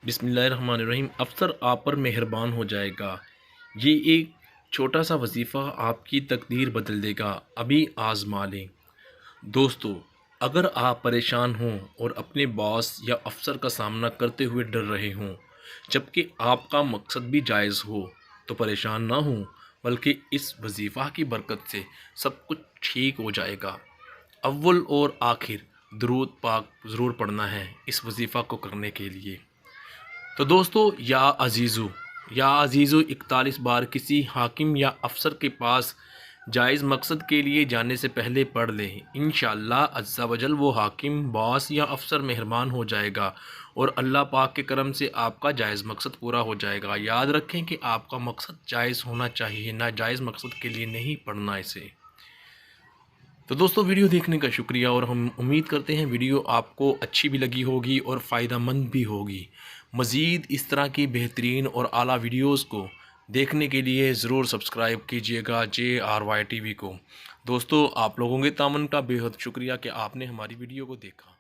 बिस्मिल्लाहिर्रहमानिर्रहीम। अफ़सर आप पर मेहरबान हो जाएगा। ये एक छोटा सा वजीफ़ा आपकी तकदीर बदल देगा, अभी आज़मा लें। दोस्तों, अगर आप परेशान हों और अपने बॉस या अफ़सर का सामना करते हुए डर रहे हों, जबकि आपका मकसद भी जायज़ हो, तो परेशान ना हों, बल्कि इस वजीफ़ा की बरकत से सब कुछ ठीक हो जाएगा। अव्वल और आखिर दुरूद पाक ज़रूर पढ़ना है इस वजीफ़ा को करने के लिए। तो दोस्तों, या अजीज़ो 41 बार किसी हाकिम या अफ़सर के पास जायज़ मकसद के लिए जाने से पहले पढ़ लें। इंशाअल्लाह अज़्ज़ा वजल वो हाकिम, बॉस या अफ़सर मेहरबान हो जाएगा और अल्लाह पाक के करम से आपका जायज़ मकसद पूरा हो जाएगा। याद रखें कि आपका मकसद जायज़ होना चाहिए, नाजायज़ मकसद के लिए नहीं पढ़ना इसे। तो दोस्तों, वीडियो देखने का शुक्रिया और हम उम्मीद करते हैं वीडियो आपको अच्छी भी लगी होगी और फ़ायदेमंद भी होगी। मज़ीद इस तरह की बेहतरीन और आला वीडियोज़ को देखने के लिए ज़रूर सब्सक्राइब कीजिएगा JRY TV को। दोस्तों, आप लोगों के तामन का बेहद शुक्रिया कि आपने हमारी वीडियो को देखा।